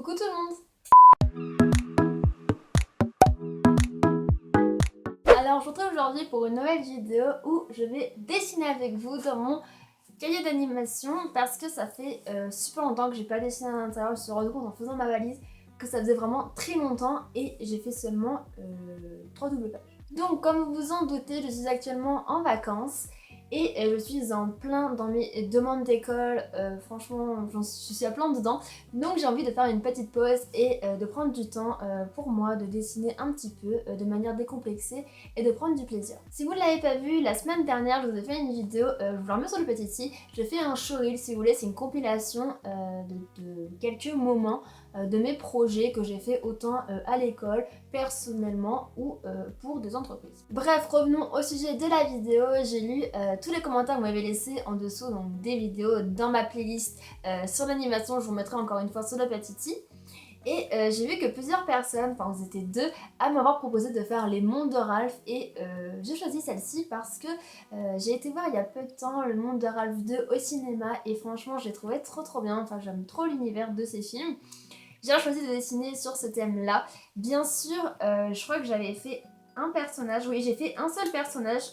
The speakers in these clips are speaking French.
Coucou tout le monde! Alors je vous retrouve aujourd'hui pour une nouvelle vidéo où je vais dessiner avec vous dans mon cahier d'animation parce que ça fait super longtemps que j'ai pas dessiné à l'intérieur. Je me suis rendu compte en faisant ma valise que ça faisait vraiment très longtemps et j'ai fait seulement 3 doubles pages. Donc comme vous vous en doutez, je suis actuellement en vacances et je suis en plein dans mes demandes d'école, franchement je suis à plein dedans. Donc j'ai envie de faire une petite pause et de prendre du temps pour moi, de dessiner un petit peu de manière décomplexée et de prendre du plaisir. Si vous ne l'avez pas vu, la semaine dernière je vous ai fait une vidéo, je vous la remets sur le petit i, je fais un showreel si vous voulez, c'est une compilation de quelques moments de mes projets que j'ai fait autant à l'école, personnellement ou pour des entreprises. Bref, revenons au sujet de la vidéo. J'ai lu tous les commentaires que vous m'avez laissés en dessous donc des vidéos dans ma playlist sur l'animation, je vous mettrai encore une fois sur le petit i. Et j'ai vu que plusieurs personnes, enfin vous étiez deux, à m'avoir proposé de faire les mondes de Ralph et j'ai choisi celle-ci parce que j'ai été voir il y a peu de temps le monde de Ralph 2 au cinéma et franchement j'ai trouvé trop bien, enfin j'aime trop l'univers de ces films. J'ai choisi de dessiner sur ce thème-là. Bien sûr, je crois que j'avais fait un personnage, oui j'ai fait un seul personnage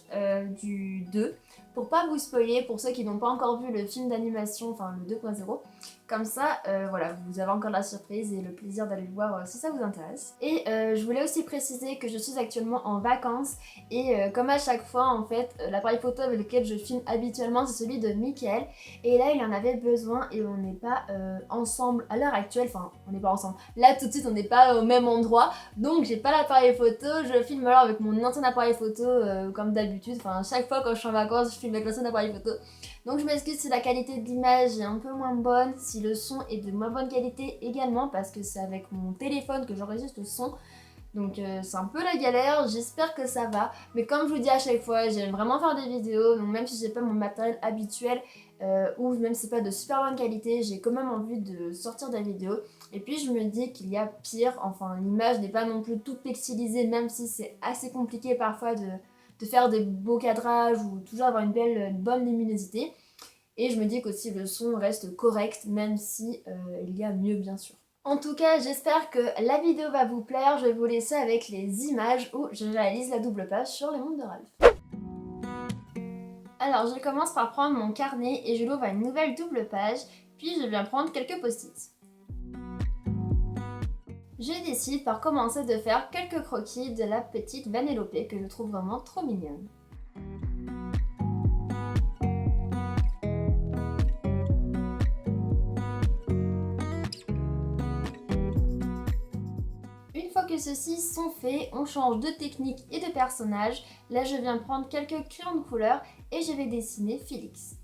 du 2 pour pas vous spoiler pour ceux qui n'ont pas encore vu le film d'animation, enfin le 2.0. Comme ça, voilà, vous avez encore la surprise et le plaisir d'aller le voir si ça vous intéresse. Et je voulais aussi préciser que je suis actuellement en vacances et comme à chaque fois en fait, l'appareil photo avec lequel je filme habituellement c'est celui de Mickaël et là il en avait besoin et on n'est pas ensemble à l'heure actuelle, enfin on n'est pas ensemble, là tout de suite on n'est pas au même endroit donc j'ai pas l'appareil photo, je filme alors avec mon ancien appareil photo comme d'habitude, enfin chaque fois quand je suis en vacances je filme avec l'ancien appareil photo. Donc je m'excuse si la qualité de l'image est un peu moins bonne, si le son est de moins bonne qualité également parce que c'est avec mon téléphone que j'enregistre le son. Donc c'est un peu la galère, j'espère que ça va. Mais comme je vous dis à chaque fois, j'aime vraiment faire des vidéos, donc même si j'ai pas mon matériel habituel ou même si c'est pas de super bonne qualité, j'ai quand même envie de sortir des vidéos. Et puis je me dis qu'il y a pire, enfin l'image n'est pas non plus toute pixelisée même si c'est assez compliqué parfois de faire des beaux cadrages ou toujours avoir une bonne luminosité. Et je me dis qu'aussi le son reste correct même si il y a mieux bien sûr. En tout cas, j'espère que la vidéo va vous plaire. Je vais vous laisser avec les images où je réalise la double page sur les mondes de Ralph. Alors, je commence par prendre mon carnet et je l'ouvre à une nouvelle double page, puis je viens prendre quelques post-it. Je décide par commencer de faire quelques croquis de la petite Vanellope que je trouve vraiment trop mignonne. Une fois que ceux-ci sont faits, on change de technique et de personnage. Là, je viens prendre quelques crayons de couleur et je vais dessiner Félix.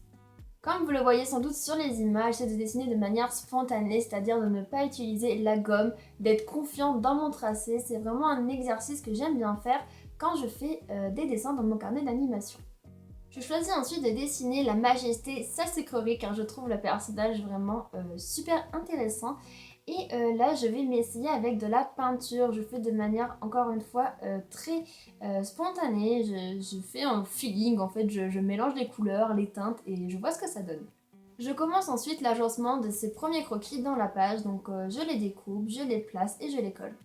Comme vous le voyez sans doute sur les images, c'est de dessiner de manière spontanée, c'est-à-dire de ne pas utiliser la gomme, d'être confiant dans mon tracé. C'est vraiment un exercice que j'aime bien faire quand je fais des dessins dans mon carnet d'animation. Je choisis ensuite de dessiner la majesté sa sucrerie car je trouve le personnage vraiment super intéressant. Et là je vais m'essayer avec de la peinture, je fais de manière encore une fois très spontanée, je fais un feeling en fait, je mélange les couleurs, les teintes et je vois ce que ça donne. Je commence ensuite l'agencement de ces premiers croquis dans la page, donc je les découpe, je les place et je les colle.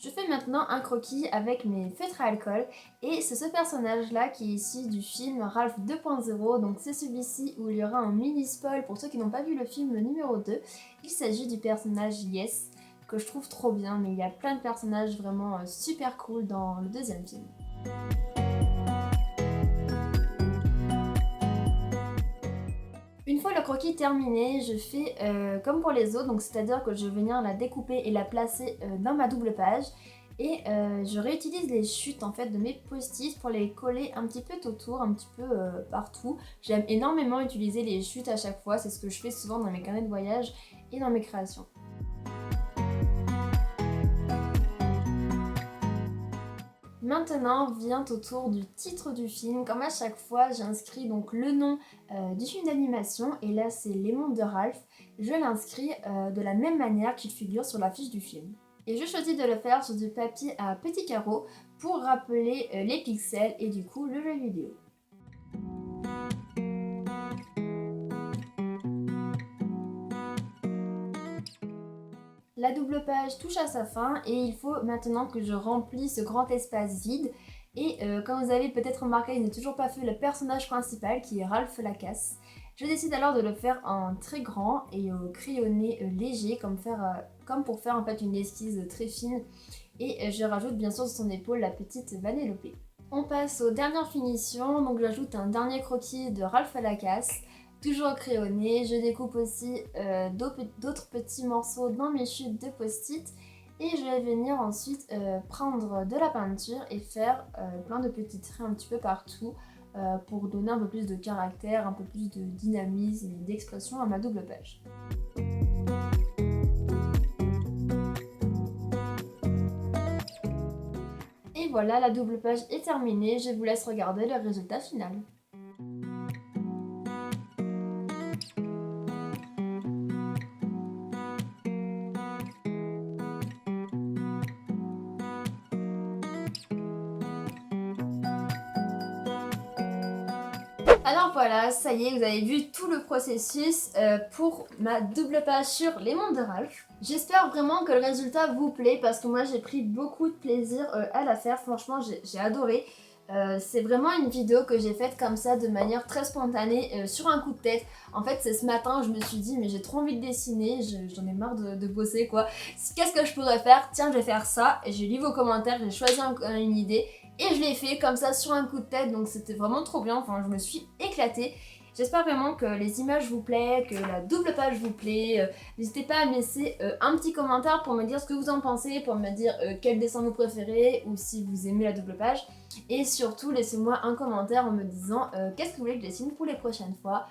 Je fais maintenant un croquis avec mes feutres à alcool et c'est ce personnage là qui est issu du film Ralph 2.0, donc c'est celui-ci où il y aura un mini spoil pour ceux qui n'ont pas vu le film numéro 2. Il s'agit du personnage Yes que je trouve trop bien, mais il y a plein de personnages vraiment super cool dans le deuxième film. Une fois le croquis terminé, je fais comme pour les autres, donc c'est-à-dire que je vais venir la découper et la placer dans ma double page. Et je réutilise les chutes en fait de mes post-it pour les coller un petit peu autour, un petit peu partout. J'aime énormément utiliser les chutes à chaque fois, c'est ce que je fais souvent dans mes carnets de voyage et dans mes créations. Maintenant vient au tour du titre du film. Comme à chaque fois, j'inscris donc le nom du film d'animation et là c'est Les Mondes de Ralph. Je l'inscris de la même manière qu'il figure sur l'affiche du film. Et je choisis de le faire sur du papier à petits carreaux pour rappeler les pixels et du coup le jeu vidéo. La double page touche à sa fin et il faut maintenant que je remplis ce grand espace vide. Et comme vous avez peut-être remarqué, il n'est toujours pas fait le personnage principal qui est Ralph Lacasse. Je décide alors de le faire en très grand et au crayonné léger comme pour faire en fait une esquisse très fine. Et je rajoute bien sûr sur son épaule la petite Vanellope. On passe aux dernières finitions, donc j'ajoute un dernier croquis de Ralph Lacasse, toujours crayonné. Je découpe aussi d'autres petits morceaux dans mes chutes de post-it. Et je vais venir ensuite prendre de la peinture et faire plein de petits traits un petit peu partout pour donner un peu plus de caractère, un peu plus de dynamisme et d'expression à ma double page. Et voilà, la double page est terminée, je vous laisse regarder le résultat final. Alors voilà, ça y est, vous avez vu tout le processus pour ma double page sur les montres de Ralph. J'espère vraiment que le résultat vous plaît parce que moi j'ai pris beaucoup de plaisir à la faire, franchement j'ai adoré. C'est vraiment une vidéo que j'ai faite comme ça de manière très spontanée sur un coup de tête. En fait c'est ce matin je me suis dit mais j'ai trop envie de dessiner, j'en ai marre de bosser quoi. Qu'est-ce que je pourrais faire? Tiens je vais faire ça et j'ai lu vos commentaires, j'ai choisi une idée. Et je l'ai fait comme ça sur un coup de tête, donc c'était vraiment trop bien, enfin je me suis éclatée. J'espère vraiment que les images vous plaisent, que la double page vous plaît. N'hésitez pas à me laisser un petit commentaire pour me dire ce que vous en pensez, pour me dire quel dessin vous préférez ou si vous aimez la double page. Et surtout laissez-moi un commentaire en me disant qu'est-ce que vous voulez que je dessine pour les prochaines fois,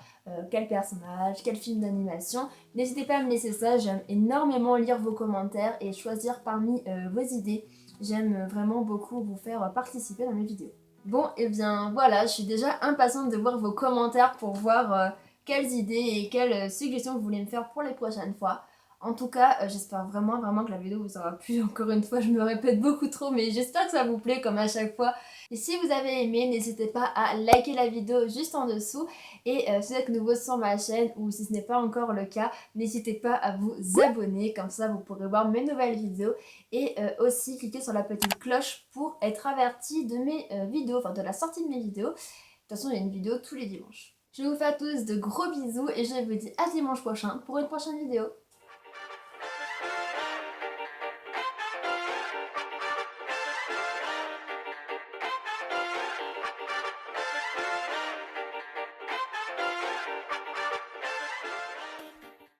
quel personnage, quel film d'animation. N'hésitez pas à me laisser ça, j'aime énormément lire vos commentaires et choisir parmi vos idées. J'aime vraiment beaucoup vous faire participer dans mes vidéos. Bon, et bien voilà, je suis déjà impatiente de voir vos commentaires pour voir quelles idées et quelles suggestions vous voulez me faire pour les prochaines fois. En tout cas, j'espère vraiment que la vidéo vous aura plu. Encore une fois, je me répète beaucoup trop, mais j'espère que ça vous plaît comme à chaque fois. Et si vous avez aimé, n'hésitez pas à liker la vidéo juste en dessous. Et si vous êtes nouveau sur ma chaîne ou si ce n'est pas encore le cas, n'hésitez pas à vous abonner. Comme ça, vous pourrez voir mes nouvelles vidéos. Et aussi cliquer sur la petite cloche pour être averti de mes vidéos, enfin de la sortie de mes vidéos. De toute façon, il y a une vidéo tous les dimanches. Je vous fais à tous de gros bisous et je vous dis à dimanche prochain pour une prochaine vidéo.